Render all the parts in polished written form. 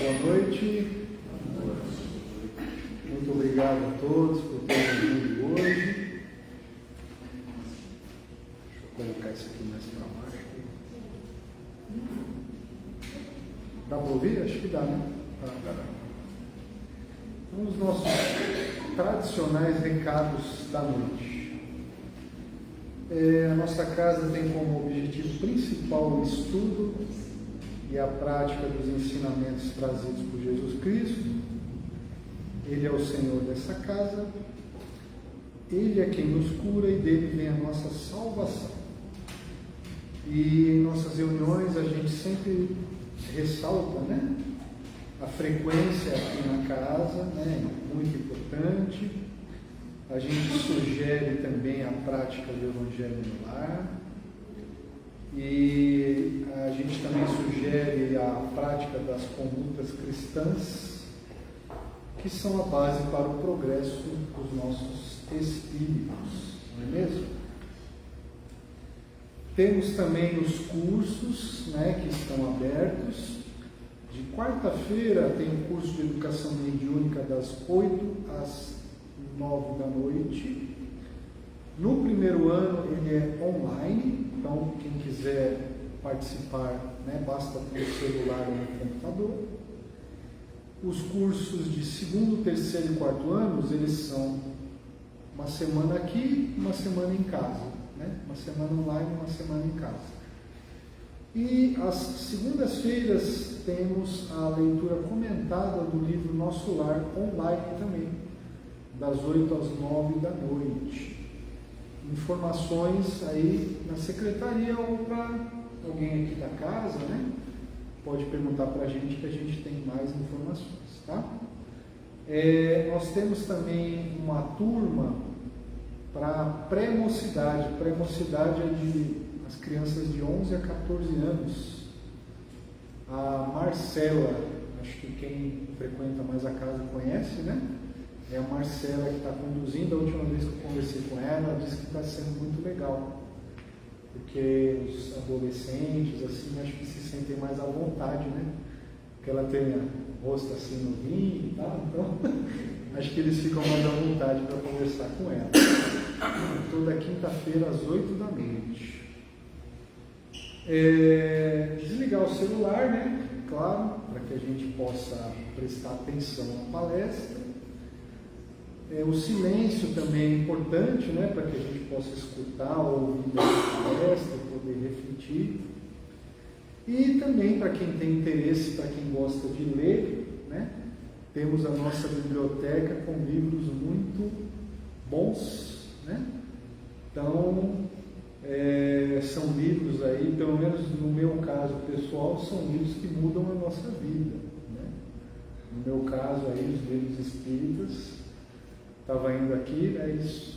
Boa noite. Muito obrigado a todos por terem vindo hoje. Deixa eu colocar isso aqui mais para baixo. Dá para ouvir? Acho que dá, né? Dá. Então, os nossos tradicionais recados da noite. A nossa casa tem como objetivo principal o estudo e a prática dos ensinamentos trazidos por Jesus Cristo. Ele é o Senhor dessa casa, Ele é quem nos cura e dele vem a nossa salvação. E em nossas reuniões a gente sempre ressalta, né, a frequência aqui na casa, né, muito importante. A gente sugere também a prática do Evangelho no lar. E a gente também sugere a prática das condutas cristãs, que são a base para o progresso dos nossos espíritos, não é mesmo? Temos também os cursos, né, que estão abertos. De quarta-feira tem o curso de Educação Mediúnica das 8 às 9 da noite. No primeiro ano ele é online, então quem quiser participar, né, basta ter o celular ou o computador. Os cursos de segundo, terceiro e quarto anos, eles são uma semana aqui, uma semana em casa, né? Uma semana online, uma semana em casa. E às segundas-feiras temos a leitura comentada do livro Nosso Lar online também, das 8 às 9 da noite. Informações aí na secretaria ou para alguém aqui da casa, né? Pode perguntar para a gente que a gente tem mais informações, tá? Nós temos também uma turma para pré-mocidade. Pré-mocidade é de as crianças de 11 a 14 anos. A Marcela, acho que quem frequenta mais a casa conhece, né? É a Marcela que está conduzindo. A última vez que eu conversei com ela, ela disse que está sendo muito legal, porque os adolescentes, assim, acho que se sentem mais à vontade, né? Porque ela tem o rosto assim novinho e tal, então acho que eles ficam mais à vontade para conversar com ela. Toda quinta-feira às 8 da noite. Desligar o celular, né? Claro, para que a gente possa prestar atenção na palestra. O silêncio também é importante, né, para que a gente possa escutar, ouvir a palestra, poder refletir. E também para quem tem interesse, para quem gosta de ler, né, temos a nossa biblioteca com livros muito bons, né? Então, são livros aí, pelo menos no meu caso pessoal, são livros que mudam a nossa vida, né? No meu caso aí, os livros espíritas. Estava indo aqui, aí eles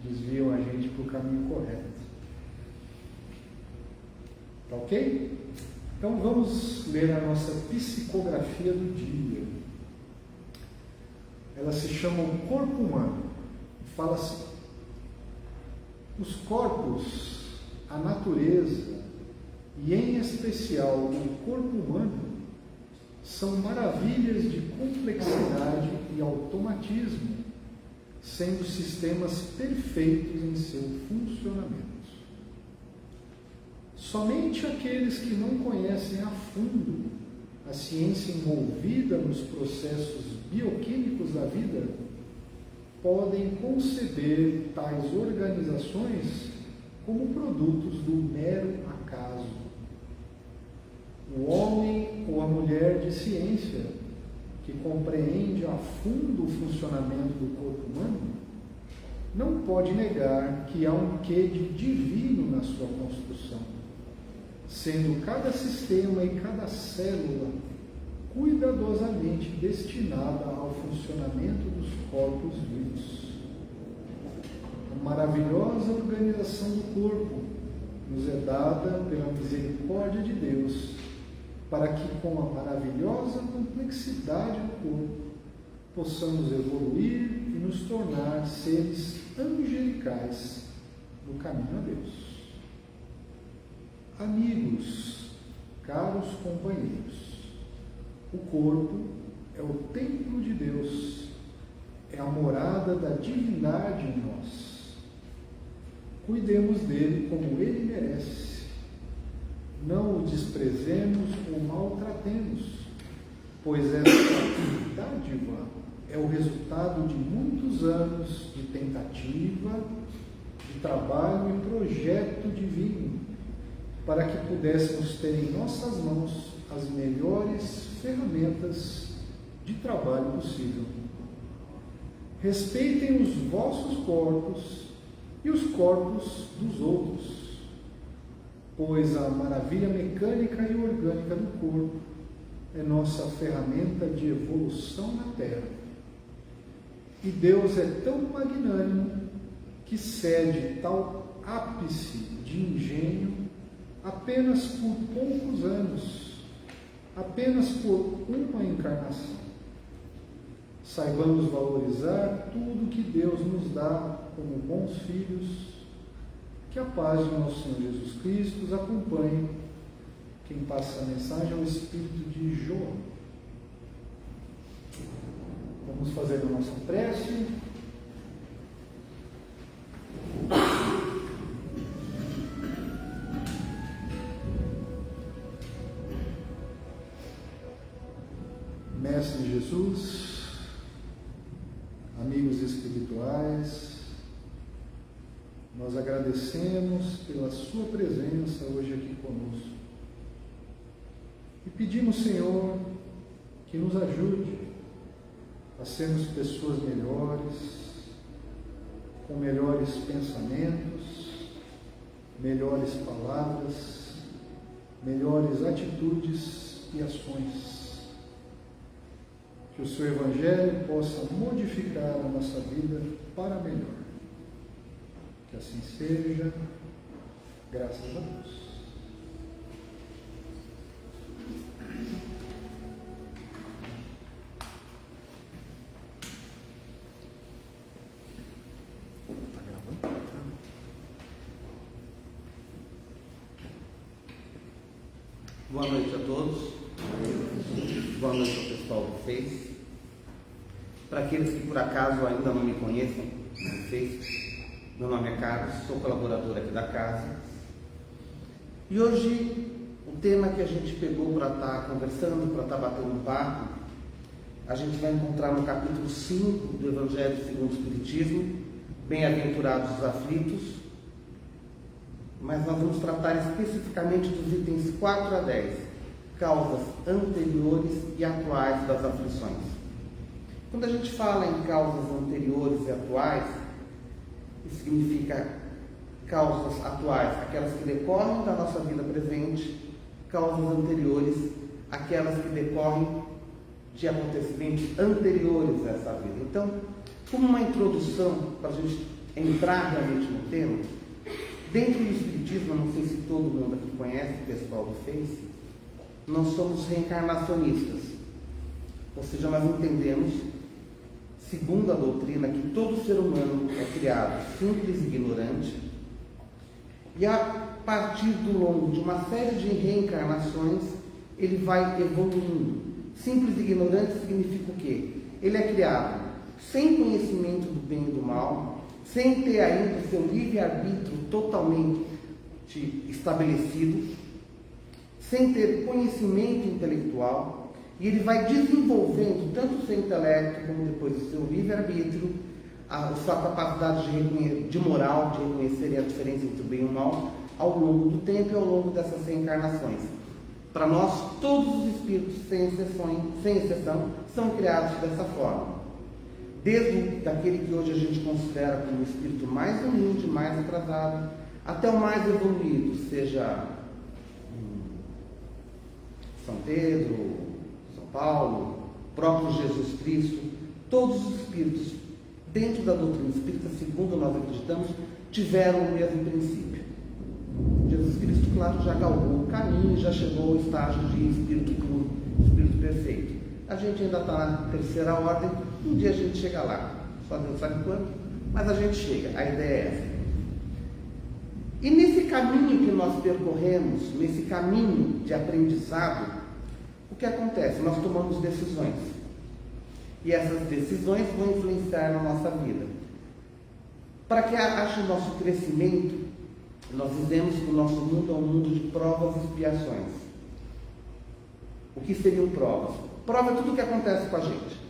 desviam a gente para o caminho correto. Tá ok? Então vamos ler a nossa psicografia do dia. Ela se chama O Corpo Humano. Fala assim: os corpos, a natureza e em especial o corpo humano são maravilhas de complexidade e automatismo, sendo sistemas perfeitos em seu funcionamento. Somente aqueles que não conhecem a fundo a ciência envolvida nos processos bioquímicos da vida podem conceber tais organizações como produtos do mero acaso. O homem ou a mulher de ciência, que compreende a fundo o funcionamento do corpo humano, não pode negar que há um quê de divino na sua construção, sendo cada sistema e cada célula cuidadosamente destinada ao funcionamento dos corpos vivos. A maravilhosa organização do corpo nos é dada pela misericórdia de Deus, para que com a maravilhosa complexidade do corpo possamos evoluir e nos tornar seres angelicais no caminho a Deus. Amigos, caros companheiros, O corpo é o templo de Deus, é a morada da divindade em nós. Cuidemos dele como ele merece. Não o desprezemos ou maltratemos, pois essa dádiva é o resultado de muitos anos de tentativa, de trabalho e projeto divino, para que pudéssemos ter em nossas mãos as melhores ferramentas de trabalho possível. Respeitem os vossos corpos e os corpos dos outros, pois a maravilha mecânica e orgânica do corpo é nossa ferramenta de evolução na Terra. E Deus é tão magnânimo que cede tal ápice de engenho apenas por poucos anos, apenas por uma encarnação. Saibamos valorizar tudo que Deus nos dá como bons filhos. Que a paz de nosso Senhor Jesus Cristo os acompanhe. Quem passa a mensagem é o Espírito de João. Vamos fazer a nossa prece. Mestre Jesus, amigos espirituais, nós agradecemos pela sua presença hoje aqui conosco e pedimos, Senhor, que nos ajude a sermos pessoas melhores, com melhores pensamentos, melhores palavras, melhores atitudes e ações. Que o seu Evangelho possa modificar a nossa vida para melhor. Que assim seja, graças a Deus. Boa noite a todos. Boa noite ao pessoal do Face. Para aqueles que por acaso ainda não me conhecem no Face, meu nome é Carlos, sou colaborador aqui da casa. E hoje o tema que a gente pegou para estar conversando, para estar batendo um papo, a gente vai encontrar no capítulo 5 do Evangelho segundo o Espiritismo, Bem-aventurados os aflitos, mas nós vamos tratar especificamente dos itens 4 a 10, causas anteriores e atuais das aflições. Quando a gente fala em causas anteriores e atuais, isso significa causas atuais, aquelas que decorrem da nossa vida presente, causas anteriores, aquelas que decorrem de acontecimentos anteriores a essa vida. Então, como uma introdução para a gente entrar realmente no tema, dentro do Espiritismo, não sei se todo mundo aqui conhece, o pessoal do Face, nós somos reencarnacionistas. Ou seja, nós entendemos, segundo a doutrina, que todo ser humano é criado simples e ignorante, e a partir do longo de uma série de reencarnações, ele vai evoluindo. Simples e ignorante significa o quê? Ele é criado sem conhecimento do bem e do mal, sem ter ainda o seu livre-arbítrio totalmente estabelecido, sem ter conhecimento intelectual, e ele vai desenvolvendo tanto o seu intelecto como depois o seu livre-arbítrio, a sua capacidade de moral, de reconhecer a diferença entre o bem e o mal, ao longo do tempo e ao longo dessas reencarnações. Para nós, todos os espíritos, sem exceção, são criados dessa forma. Desde daquele que hoje a gente considera como o espírito mais humilde, mais atrasado, até o mais evoluído, seja São Pedro, São Paulo, próprio Jesus Cristo, todos os espíritos, dentro da doutrina espírita, segundo nós acreditamos, tiveram o mesmo princípio. Jesus Cristo, claro, já galgou o caminho, já chegou ao estágio de espírito puro, espírito perfeito. A gente ainda está na terceira ordem, um dia a gente chega lá, só Deus sabe quando, mas a gente chega, a ideia é essa. E nesse caminho que nós percorremos, nesse caminho de aprendizado, o que acontece? Nós tomamos decisões. E essas decisões vão influenciar na nossa vida. Para que haja o nosso crescimento, nós dizemos que o nosso mundo é um mundo de provas e expiações. O que seriam provas? Prova é tudo o que acontece com a gente.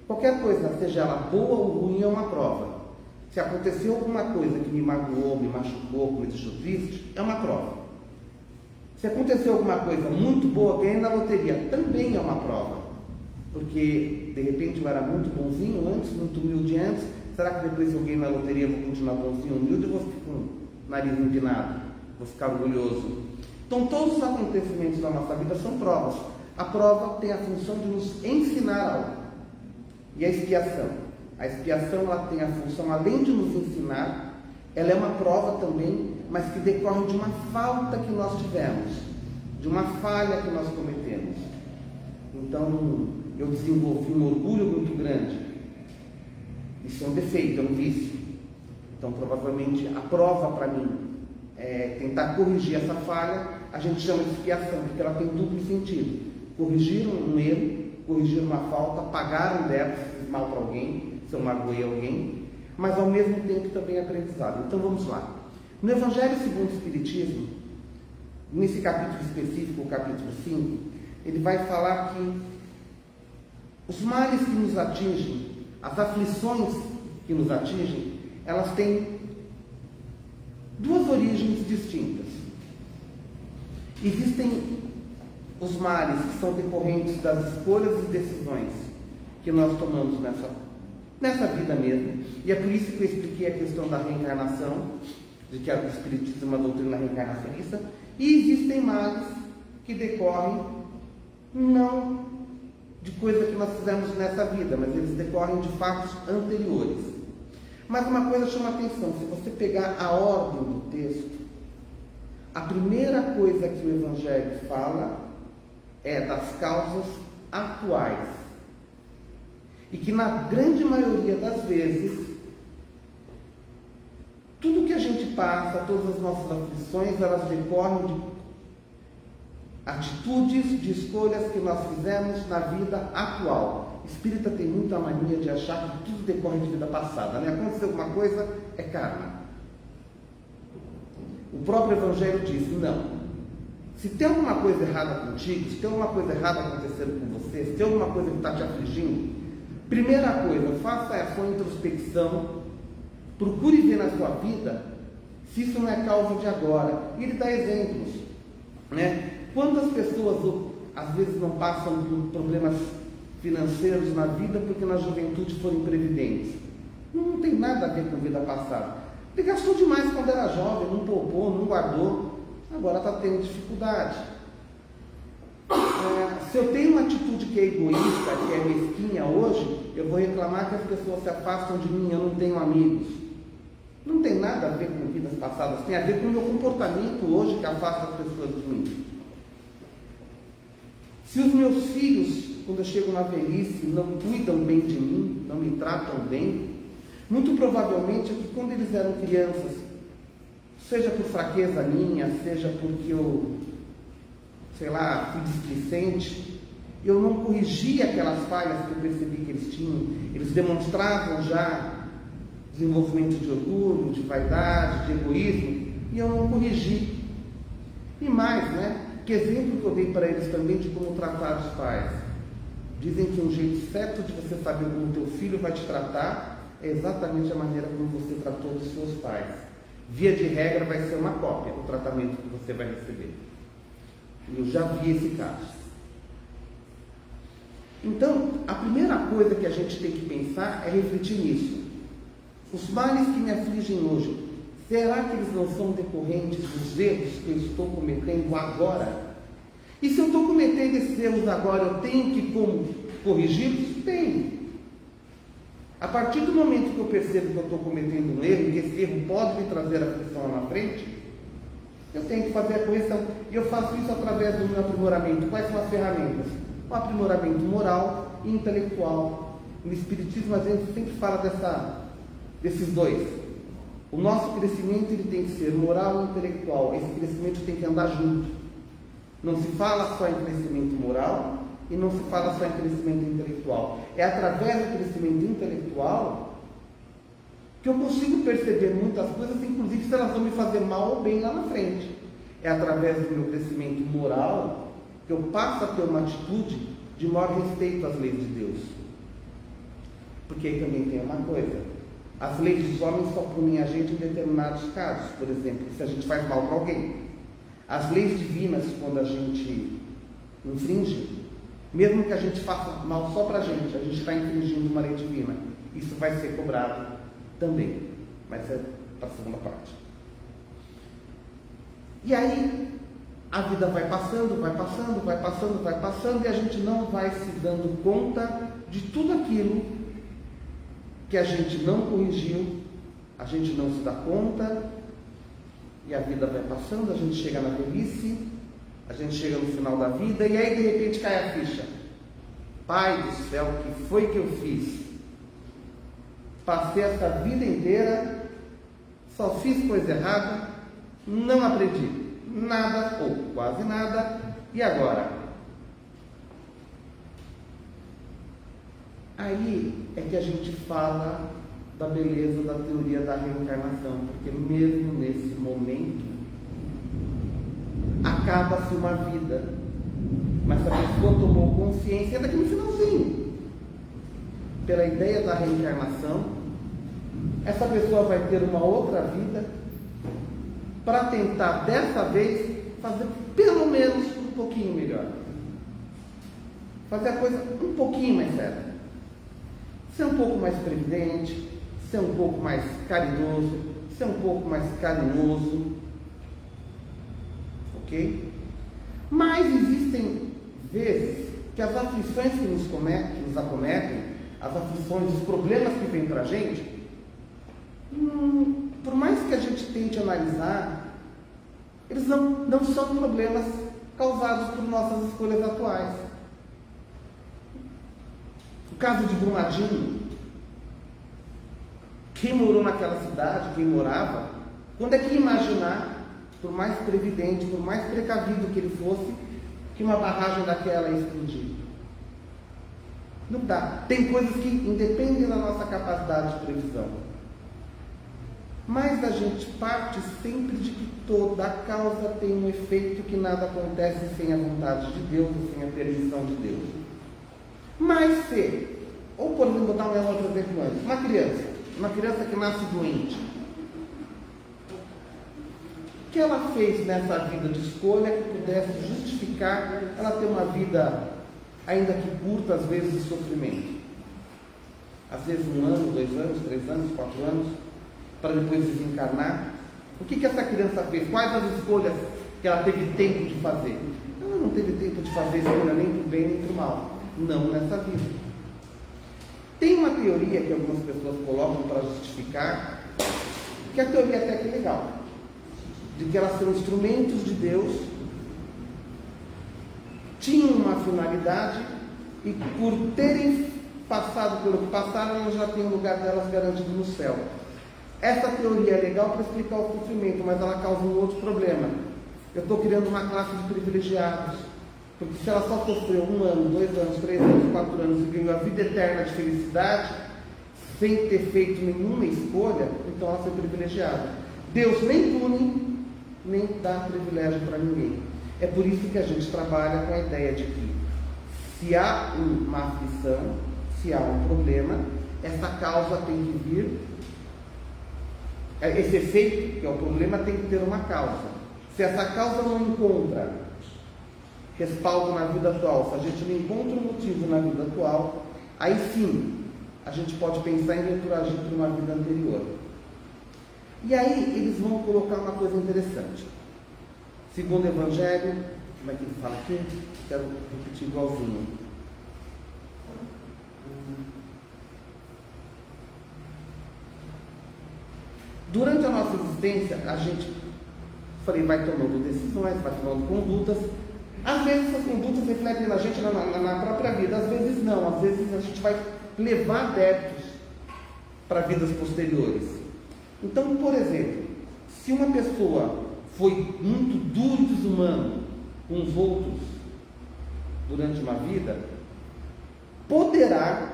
Qualquer coisa, seja ela boa ou ruim, é uma prova. Se aconteceu alguma coisa que me magoou, me machucou, me deixou triste, é uma prova. Se aconteceu alguma coisa muito boa, ganhei na loteria, também é uma prova. Porque, de repente, eu era muito bonzinho antes, muito humilde antes. Será que depois que eu ganhei na loteria eu vou continuar bonzinho, humilde, ou vou ficar com o nariz empinado? Vou ficar orgulhoso? Então, todos os acontecimentos da nossa vida são provas. A prova tem a função de nos ensinar algo. E a expiação? A expiação ela tem a função, além de nos ensinar, ela é uma prova também, mas que decorre de uma falta que nós tivemos, de uma falha que nós cometemos. Então, eu desenvolvi um orgulho muito grande. Isso é um defeito, é um vício. Então, provavelmente, a prova para mim é tentar corrigir essa falha. A gente chama de expiação, porque ela tem duplo sentido. Corrigir um erro, corrigir uma falta, pagar um débito, se fiz mal para alguém, se eu magoei alguém, mas ao mesmo tempo também é aprendizado. Então vamos lá. No Evangelho segundo o Espiritismo, nesse capítulo específico, o capítulo 5, ele vai falar que os males que nos atingem, as aflições que nos atingem, elas têm duas origens distintas. Existem os males que são decorrentes das escolhas e decisões que nós tomamos nessa vida mesmo. E é por isso que eu expliquei a questão da reencarnação, de que o Espiritismo é uma doutrina reencarnacionista. E existem males que decorrem não de coisa que nós fizemos nessa vida, mas eles decorrem de fatos anteriores. Mas uma coisa chama atenção: se você pegar a ordem do texto, a primeira coisa que o Evangelho fala é das causas atuais. E que na grande maioria das vezes, tudo que a gente passa, todas as nossas aflições, elas decorrem de atitudes, de escolhas que nós fizemos na vida atual. O espírita tem muita mania de achar que tudo decorre de vida passada, né? Aconteceu alguma coisa, é karma. O próprio Evangelho diz, não. Se tem alguma coisa errada contigo, se tem alguma coisa errada acontecendo com você, se tem alguma coisa que está te afligindo, primeira coisa, faça a sua introspecção, procure ver na sua vida se isso não é causa de agora. E ele dá exemplos, né? Quantas pessoas às vezes não passam por problemas financeiros na vida porque na juventude foram imprevidentes? Não tem nada a ver com a vida passada. Ele gastou demais quando era jovem, não poupou, não guardou, agora está tendo dificuldade. Se eu tenho uma atitude que é egoísta, que é mesquinha hoje, eu vou reclamar que as pessoas se afastam de mim, eu não tenho amigos. Não tem nada a ver com vidas passadas, tem a ver com o meu comportamento hoje que afasta as pessoas de mim. Se os meus filhos, quando eu chego na velhice, não cuidam bem de mim, não me tratam bem, muito provavelmente é que quando eles eram crianças, seja por fraqueza minha, seja porque eu, sei lá, fui displicente, eu não corrigi aquelas falhas que eu percebi que eles tinham. Eles demonstravam já desenvolvimento de orgulho, de vaidade, de egoísmo, e eu não corrigi. E mais, né? Que exemplo que eu dei para eles também de como tratar os pais. Dizem que um jeito certo de você saber como o teu filho vai te tratar é exatamente a maneira como você tratou dos seus pais. Via de regra vai ser uma cópia do tratamento que você vai receber. Eu já vi esse caso. Então, a primeira coisa que a gente tem que pensar é refletir nisso. Os males que me afligem hoje, será que eles não são decorrentes dos erros que eu estou cometendo agora? E se eu estou cometendo esses erros agora, eu tenho que corrigi-los? Tenho. A partir do momento que eu percebo que eu estou cometendo um erro, e esse erro pode me trazer aflição lá na frente, eu tenho que fazer a correção. E eu faço isso através do meu aprimoramento. Quais são as ferramentas? O aprimoramento moral e intelectual. No Espiritismo, a gente sempre fala desses dois. O nosso crescimento ele tem que ser moral e intelectual. Esse crescimento tem que andar junto. Não se fala só em crescimento moral e não se fala só em crescimento intelectual. É através do crescimento intelectual que eu consigo perceber muitas coisas, inclusive se elas vão me fazer mal ou bem lá na frente. É através do meu crescimento moral que eu passo a ter uma atitude de maior respeito às leis de Deus. Porque aí também tem uma coisa: as leis dos homens só punem a gente em determinados casos. Por exemplo, se a gente faz mal para alguém. As leis divinas, quando a gente infringe, mesmo que a gente faça mal só para a gente está infringindo uma lei divina. Isso vai ser cobrado também, mas é para a segunda parte. E aí, a vida vai passando, vai passando, vai passando, vai passando, e a gente não vai se dando conta de tudo aquilo que a gente não corrigiu, a gente não se dá conta, e a vida vai passando, a gente chega na velhice, a gente chega no final da vida, e aí de repente cai a ficha. Pai do céu, o que foi que eu fiz? Passei essa vida inteira, só fiz coisa errada, não aprendi nada, ou quase nada, e agora? Aí é que a gente fala da beleza da teoria da reencarnação, porque mesmo nesse momento acaba-se uma vida, mas a pessoa tomou consciência daqui no finalzinho, pela ideia da reencarnação, essa pessoa vai ter uma outra vida para tentar dessa vez fazer pelo menos um pouquinho melhor, fazer a coisa um pouquinho mais séria, ser um pouco mais previdente, ser um pouco mais caridoso, ser um pouco mais carinhoso, ok? Mas existem vezes que as aflições que nos acometem, as aflições, os problemas que vêm para a gente, por mais que a gente tente analisar, eles não são problemas causados por nossas escolhas atuais. O caso de Brumadinho, quem morou naquela cidade, quem morava, quando é que ia imaginar, por mais previdente, por mais precavido que ele fosse, que uma barragem daquela ia explodir? Não dá. Tem coisas que independem da nossa capacidade de previsão. Mas a gente parte sempre de que toda a causa tem um efeito, que nada acontece sem a vontade de Deus, sem a permissão de Deus. Mas se, ou por exemplo, vou dar um outro exemplo antes, uma criança que nasce doente, o que ela fez nessa vida de escolha que pudesse justificar ela ter uma vida, ainda que curta, às vezes, de sofrimento? Às vezes 1 ano, 2 anos, 3 anos, 4 anos, para depois desencarnar. O que essa criança fez? Quais as escolhas que ela teve tempo de fazer? Ela não teve tempo de fazer escolha nem para o bem nem para o mal. Não nessa vida. Tem uma teoria que algumas pessoas colocam para justificar, que a teoria até que é legal, de que elas são instrumentos de Deus, tinham uma finalidade, e por terem passado pelo que passaram, elas já têm o lugar delas garantido no céu. Essa teoria é legal para explicar o sofrimento, mas ela causa um outro problema. Eu estou criando uma classe de privilegiados, porque se ela só sofreu 1 ano, 2 anos, 3 anos, 4 anos e ganhou a vida eterna de felicidade, sem ter feito nenhuma escolha, então ela foi privilegiada. Deus nem pune, nem dá privilégio para ninguém. É por isso que a gente trabalha com a ideia de que, se há uma aflição, se há um problema, essa causa tem que vir, esse efeito, que é o problema, tem que ter uma causa. Se essa causa não encontra respaldo na vida atual, se a gente não encontra um motivo na vida atual, aí sim, a gente pode pensar em retroagir para uma vida anterior. E aí eles vão colocar uma coisa interessante. Segundo o Evangelho, como é que ele fala aqui? Quero repetir igualzinho. Durante a nossa existência, a gente, vai tomando decisões, vai tomando condutas. Às vezes essas condutas refletem na gente na própria vida, às vezes não. Às vezes a gente vai levar adeptos para vidas posteriores. Então, por exemplo, se uma pessoa foi muito duro e desumano uns outros durante uma vida, poderá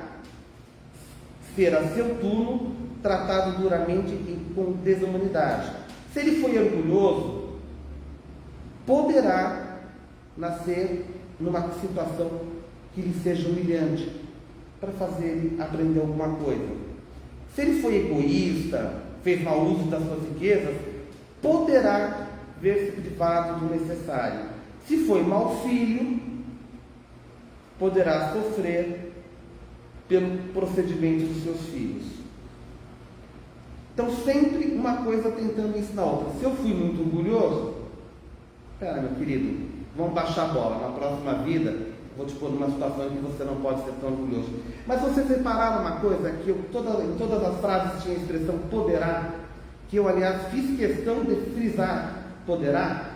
ser a seu turno tratado duramente e com desumanidade. Se ele foi orgulhoso, poderá nascer numa situação que lhe seja humilhante, para fazer ele aprender alguma coisa. Se ele foi egoísta, fez mau uso das suas riquezas, poderá ver-se privado do necessário. Se foi mau filho, poderá sofrer pelo procedimento dos seus filhos. Então, sempre uma coisa tentando ensinar a outra. Se eu fui muito orgulhoso, pera, meu querido, vamos baixar a bola. Na próxima vida, vou te pôr numa situação em que você não pode ser tão orgulhoso. Mas se vocês repararam uma coisa, que em todas as frases tinha a expressão poderá, que eu, aliás, fiz questão de frisar poderá,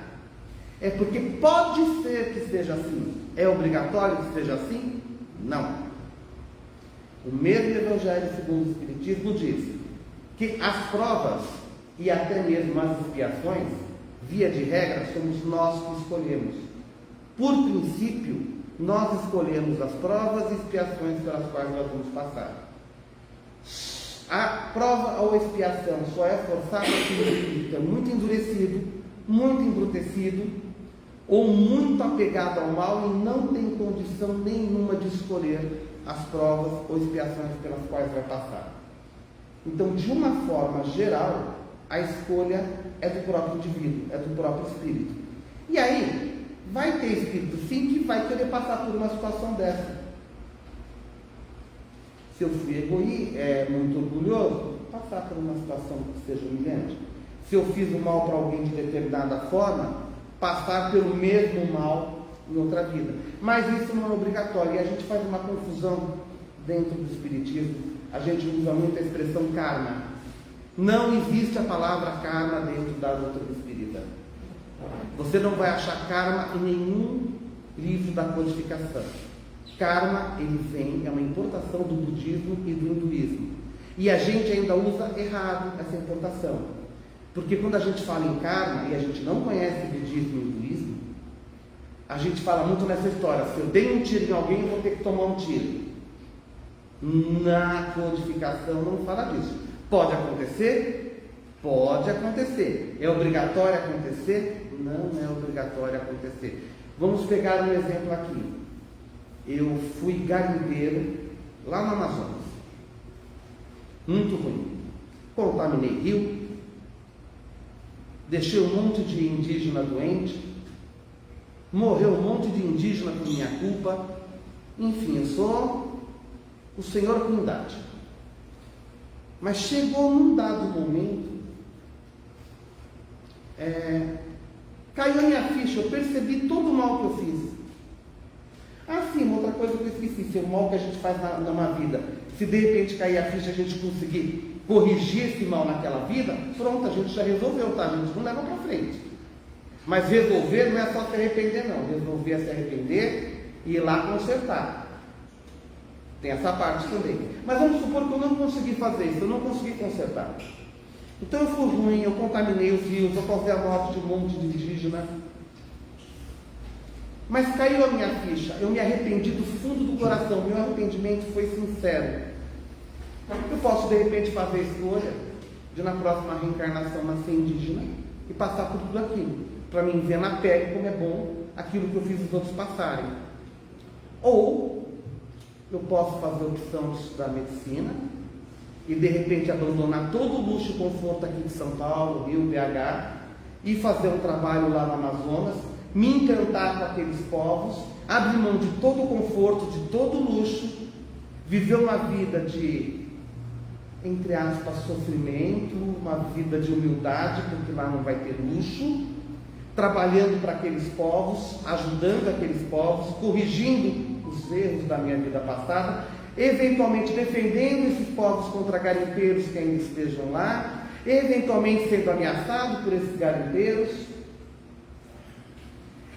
é porque pode ser que seja assim. É obrigatório que seja assim? Não. O mesmo Evangelho segundo o Espiritismo diz que as provas e até mesmo as expiações, via de regra, somos nós que escolhemos. Por princípio, nós escolhemos as provas e expiações pelas quais nós vamos passar. A prova ou expiação só é forçada se o espírito é muito endurecido, muito embrutecido, ou muito apegado ao mal e não tem condição nenhuma de escolher as provas ou expiações pelas quais vai passar. Então, de uma forma geral, a escolha é do próprio indivíduo, é do próprio espírito. E aí, vai ter espírito sim que vai querer passar por uma situação dessa. Se eu fui muito orgulhoso, passar por uma situação que seja humilhante. Se eu fiz o mal para alguém de determinada forma, passar pelo mesmo mal em outra vida. Mas isso não é obrigatório. E a gente faz uma confusão dentro do Espiritismo. A gente usa muito a expressão karma. Não existe a palavra karma dentro da doutrina espírita. Você não vai achar karma em nenhum livro da codificação. Karma, ele vem, é uma importação do budismo e do hinduísmo. E a gente ainda usa errado essa importação. Porque quando a gente fala em karma e a gente não conhece budismo e hinduísmo, a gente fala muito nessa história: se eu dei um tiro em alguém, eu vou ter que tomar um tiro. Na codificação não fala disso. Pode acontecer? Pode acontecer. É obrigatório acontecer? Não é obrigatório acontecer. Vamos pegar um exemplo aqui. Eu fui garimpeiro lá no Amazonas. Muito ruim. Contaminei rio, deixei um monte de indígena doente, morreu um monte de indígena por minha culpa. Enfim, eu sou o Senhor Ruindade. Mas chegou num dado momento, caiu a minha ficha, eu percebi todo o mal que eu fiz. Sim, outra coisa que eu esqueci, se o mal que a gente faz numa vida, se de repente cair a ficha, a gente conseguir corrigir esse mal naquela vida, pronto, a gente já resolveu, tá? A gente não leva para frente. Mas resolver não é só se arrepender, não. Resolver é se arrepender e ir lá consertar. Tem essa parte também. Mas vamos supor que eu não consegui fazer isso, eu não consegui consertar. Então eu fui ruim, eu contaminei os rios, eu causei a morte de um monte de indígena. Mas caiu a minha ficha, eu me arrependi do fundo do coração, meu arrependimento foi sincero. Eu posso de repente fazer a escolha de na próxima reencarnação nascer indígena e passar por tudo aquilo, para mim ver na pele como é bom aquilo que eu fiz os outros passarem. Ou eu posso fazer a opção de estudar medicina e de repente abandonar todo o luxo e conforto aqui de São Paulo, Rio, BH, e fazer um trabalho lá no Amazonas, me encantar com aqueles povos, abrir mão de todo o conforto, de todo o luxo, viver uma vida de, entre aspas, sofrimento, uma vida de humildade, porque lá não vai ter luxo, trabalhando para aqueles povos, ajudando aqueles povos, corrigindo os erros da minha vida passada, eventualmente defendendo esses povos contra garimpeiros que ainda estejam lá, eventualmente sendo ameaçado por esses garimpeiros.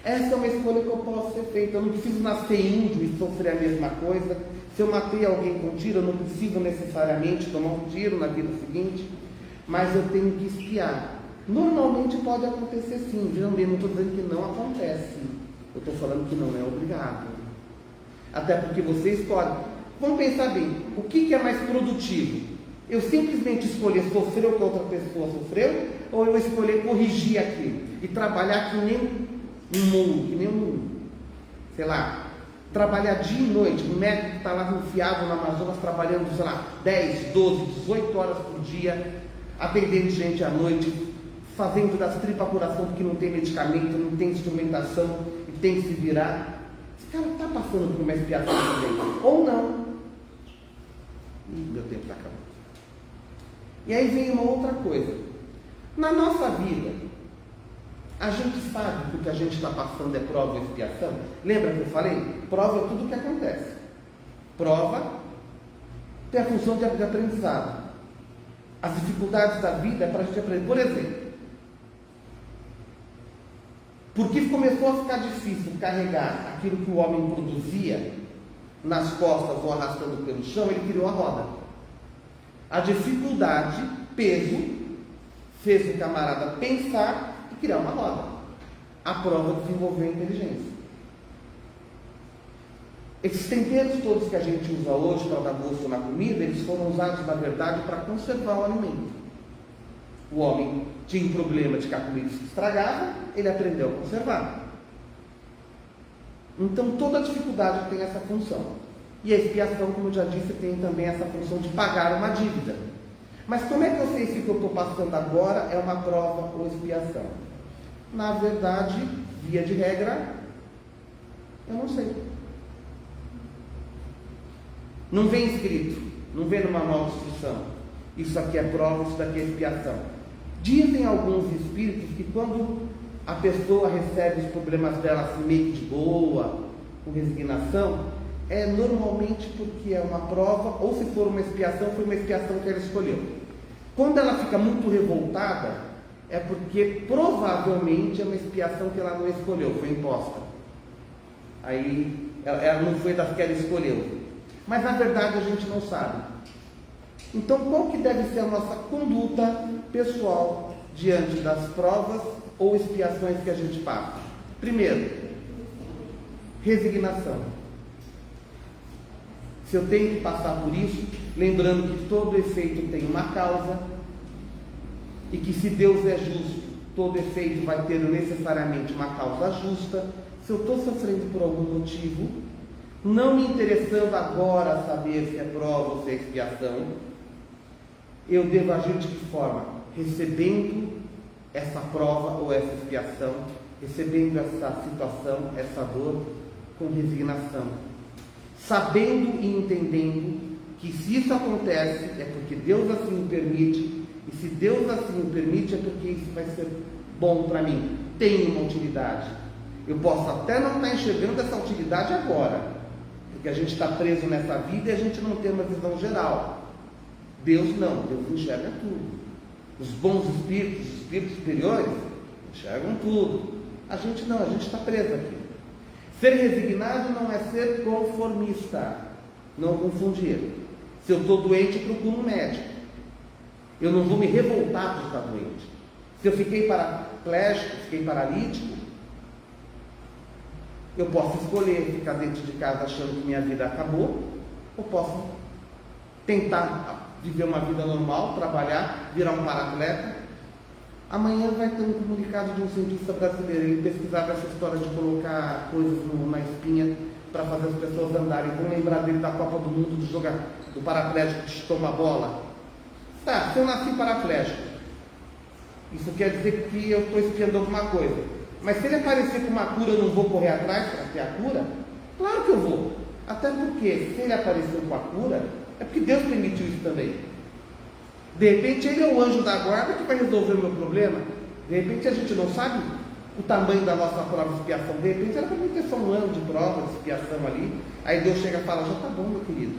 Essa é uma escolha que eu posso ser feita. Eu não preciso nascer índio e sofrer a mesma coisa. Se eu matei alguém com tiro, eu não preciso necessariamente tomar um tiro na vida seguinte, mas eu tenho que espiar. Normalmente pode acontecer sim, não estou dizendo que não acontece, Eu estou falando que não é obrigado. Até porque você escolhe. Vamos pensar bem, o que é mais produtivo? Eu simplesmente escolher sofrer o que outra pessoa sofreu, ou eu escolher corrigir aquilo e trabalhar que nem um mundo, que nem sei lá, trabalhar dia e noite. O médico que está lá enfiado no Amazonas trabalhando, sei lá, 10, 12, 18 horas por dia, atendendo gente à noite, fazendo das tripas coração porque não tem medicamento, não tem instrumentação e tem que se virar. Esse cara está passando por uma expiação também, ou não. Meu tempo está acabando. E aí vem uma outra coisa. Na nossa vida, a gente sabe que o que a gente está passando é prova e expiação. Lembra que eu falei? Prova é tudo o que acontece. Prova tem a função de aprendizado. As dificuldades da vida é para a gente aprender. Por exemplo, porque começou a ficar difícil carregar aquilo que o homem produzia nas costas ou arrastando pelo chão, ele criou a roda. A dificuldade, peso, fez o camarada pensar e criar uma roda. A prova desenvolveu a inteligência. Esses temperos todos que a gente usa hoje para dar gosto na comida, eles foram usados, na verdade, para conservar o alimento. O homem tinha um problema de que a comida se estragava, ele aprendeu a conservar. Então, toda dificuldade tem essa função. E a expiação, como eu já disse, tem também essa função de pagar uma dívida. Mas como é que eu sei se o que eu estou passando agora é uma prova ou expiação? Na verdade, via de regra, eu não sei. Não vem escrito, não vem no manual de instrução. Isso aqui é prova, isso daqui é expiação. Dizem alguns espíritos que quando a pessoa recebe os problemas dela assim, meio de boa, com resignação, é normalmente porque é uma prova, ou se for uma expiação, foi uma expiação que ela escolheu. Quando ela fica muito revoltada, é porque provavelmente é uma expiação que ela não escolheu, foi imposta. Aí ela não foi das que ela escolheu. Mas na verdade a gente não sabe. Então qual que deve ser a nossa conduta pessoal diante das provas ou expiações que a gente passa? Primeiro, resignação. Se eu tenho que passar por isso, lembrando que todo efeito tem uma causa, e que se Deus é justo, todo efeito vai ter necessariamente uma causa justa. Se eu estou sofrendo por algum motivo, não me interessando agora saber se é prova ou se é expiação, eu devo agir de que forma? Recebendo essa prova ou essa expiação, recebendo essa situação, essa dor, com resignação. Sabendo e entendendo que se isso acontece é porque Deus assim o permite, e se Deus assim o permite é porque isso vai ser bom para mim, tem uma utilidade. Eu posso até não estar enxergando essa utilidade agora, porque a gente está preso nessa vida e a gente não tem uma visão geral. Deus não, Deus enxerga tudo. Os bons espíritos, os espíritos superiores, enxergam tudo. A gente não, a gente está preso aqui. Ser resignado não é ser conformista, não confundir. Se eu estou doente, eu procuro um médico. Eu não vou me revoltar por estar doente. Se eu fiquei paraplégico, fiquei paralítico, eu posso escolher ficar dentro de casa achando que minha vida acabou, ou posso tentar viver uma vida normal, trabalhar, virar um paratleta. Amanhã vai ter um comunicado de um cientista brasileiro. Ele pesquisava essa história de colocar coisas na espinha para fazer as pessoas andarem. Vão lembrar dele da Copa do Mundo, do paraplégico que chutou uma bola. Tá, se eu nasci paraplégico, isso quer dizer que eu estou espiando alguma coisa. Mas se ele aparecer com uma cura, eu não vou correr atrás para ter a cura? Claro que eu vou. Até porque, se ele aparecer com a cura, é porque Deus permitiu isso também. De repente, ele é o anjo da guarda que vai resolver o meu problema. De repente, a gente não sabe o tamanho da nossa prova de expiação. De repente, era para mim ter só um ano de prova de expiação ali. Aí Deus chega e fala, já está bom, meu querido.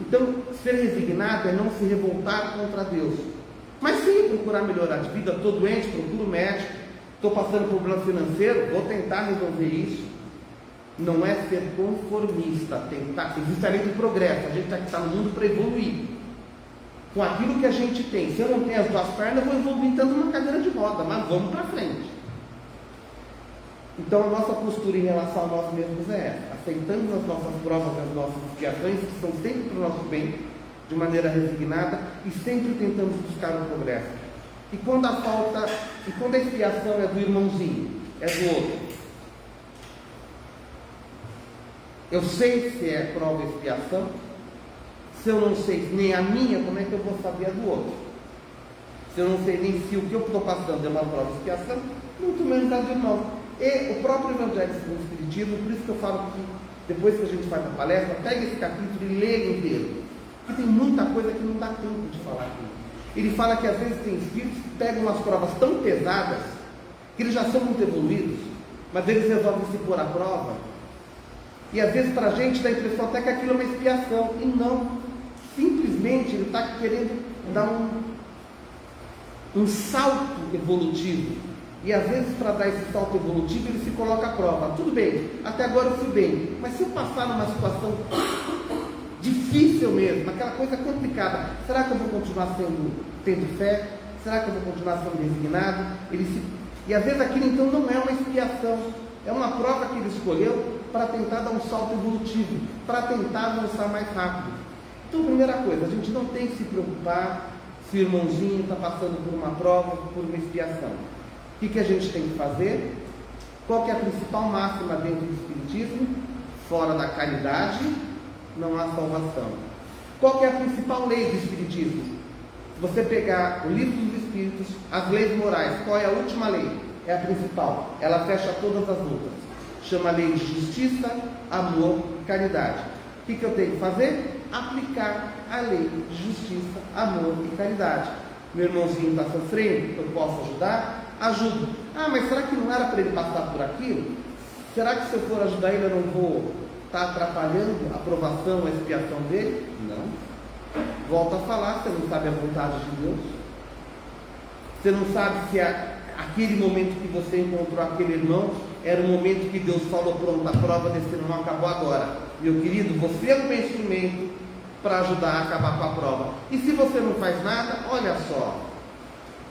Então, ser resignado é não se revoltar contra Deus. Mas sim, procurar melhorar de vida. Estou doente, procuro médico. Estou passando por problema financeiro, vou tentar resolver isso. Não é ser conformista, tentar. Existe a lei do progresso. A gente está no mundo para evoluir. Com aquilo que a gente tem. Se eu não tenho as duas pernas, eu vou evoluir tanto numa cadeira de roda, mas vamos para frente. Então a nossa postura em relação a nós mesmos é essa: aceitamos as nossas provas, as nossas expiações, que são sempre para o nosso bem, de maneira resignada, e sempre tentamos buscar o progresso. E quando a expiação é do irmãozinho, é do outro, eu sei se é prova e expiação. Se eu não sei nem a minha, como é que eu vou saber a do outro? Se eu não sei nem se o que eu estou passando é uma prova e expiação, muito menos a do irmão. E o próprio Evangelho segundo o Espiritismo, por isso que eu falo que depois que a gente faz a palestra, pega esse capítulo e lê ele inteiro, porque tem muita coisa que não dá tempo de falar aqui. Ele fala que às vezes tem espíritos que pegam umas provas tão pesadas, que eles já são muito evoluídos, mas eles resolvem se pôr à prova, e às vezes para a gente dá a impressão até que aquilo é uma expiação, e não, simplesmente ele está querendo dar um salto evolutivo. E às vezes, para dar esse salto evolutivo, ele se coloca à prova. Tudo bem, até agora eu fui bem, mas se eu passar numa situação difícil mesmo, aquela coisa complicada, será que eu vou continuar tendo fé? Será que eu vou continuar sendo resignado? E às vezes aquilo então não é uma expiação, é uma prova que ele escolheu para tentar dar um salto evolutivo, para tentar avançar mais rápido. Então, primeira coisa, a gente não tem que se preocupar se o irmãozinho está passando por uma prova, por uma expiação. O que a gente tem que fazer? Qual que é a principal máxima dentro do Espiritismo? Fora da caridade, não há salvação. Qual que é a principal lei do Espiritismo? Se você pegar o livro dos Espíritos, as leis morais, qual é a última lei? É a principal. Ela fecha todas as outras. Chama lei de justiça, amor e caridade. O que eu tenho que fazer? Aplicar a lei de justiça, amor e caridade. Meu irmãozinho está sofrendo, eu posso ajudar? Ajudo. Ah, mas será que não era para ele passar por aquilo? Será que se eu for ajudar ele eu não vou estar atrapalhando a aprovação, a expiação dele? Não. Volto a falar, você não sabe a vontade de Deus. Você não sabe se aquele momento que você encontrou aquele irmão era o momento que Deus falou: pronto, a prova desse irmão acabou agora. Meu querido, você é um instrumento para ajudar a acabar com a prova. E se você não faz nada, olha só,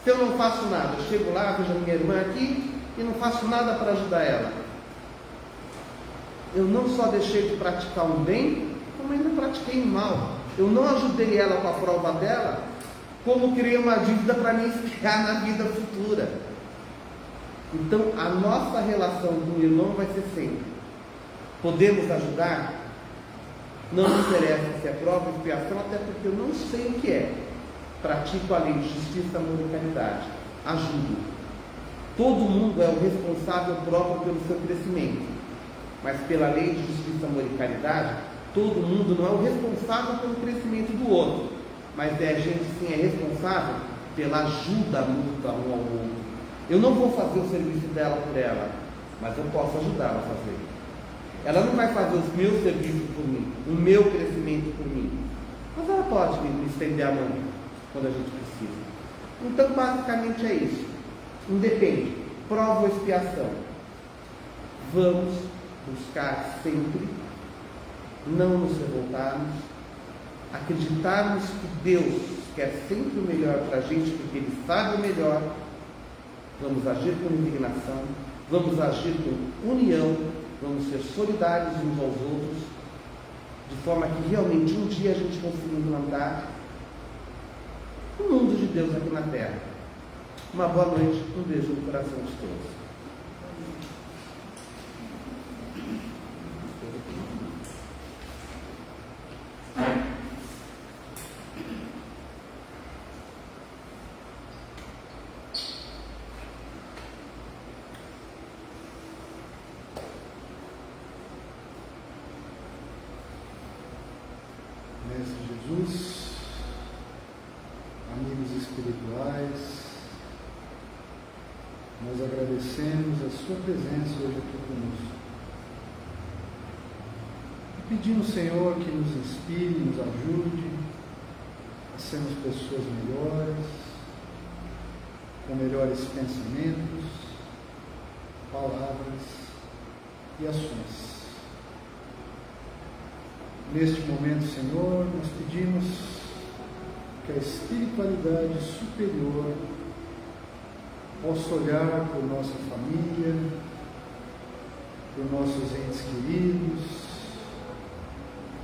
se eu não faço nada, eu chego lá, vejo a minha irmã aqui e não faço nada para ajudar ela, eu não só deixei de praticar um bem, como ainda pratiquei um mal. Eu não ajudei ela com a prova dela, como criei uma dívida para me espiar na vida futura. Então a nossa relação com o irmão vai ser sempre: podemos ajudar? Não me interessa se é prova ou expiação, até porque eu não sei o que é. Pratico a lei de justiça, amor e caridade. Ajudo. Todo mundo é o responsável próprio pelo seu crescimento, mas pela lei de justiça, amor e caridade, todo mundo não é o responsável pelo crescimento do outro, mas a gente sim é responsável pela ajuda mútua um ao outro. Eu não vou fazer o serviço dela por ela, mas eu posso ajudá-la a fazer. Ela não vai fazer os meus serviços por mim, o meu crescimento por mim, mas ela pode me estender a mão quando a gente precisa. Então basicamente é isso. Independe, prova ou expiação, vamos buscar sempre não nos revoltarmos, acreditarmos que Deus quer sempre o melhor para a gente, porque Ele sabe o melhor. Vamos agir com indignação, vamos agir com união, vamos ser solidários uns aos outros, de forma que realmente um dia a gente consiga implantar o mundo de Deus aqui na Terra. Uma boa noite, um beijo no coração de todos. Mestre Jesus, amigos espirituais, nós agradecemos a sua presença hoje aqui conosco. E pedimos, Senhor, que nos inspire, nos ajude a sermos pessoas melhores, com melhores pensamentos, palavras e ações. Neste momento, Senhor, nós pedimos que a espiritualidade superior possa olhar por nossa família, por nossos entes queridos,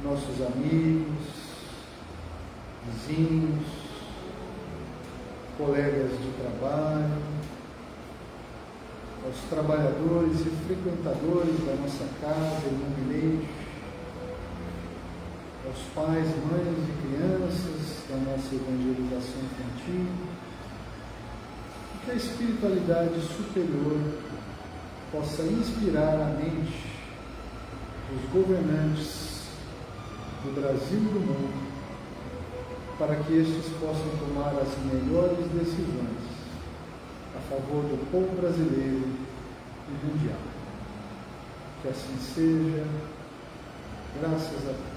nossos amigos, vizinhos, colegas de trabalho, aos trabalhadores e frequentadores da nossa casa Illuminate, aos pais, mães e crianças da nossa evangelização infantil, e que a espiritualidade superior possa inspirar a mente dos governantes do Brasil e do mundo, para que estes possam tomar as melhores decisões a favor do povo brasileiro e mundial. Que assim seja, graças a Deus.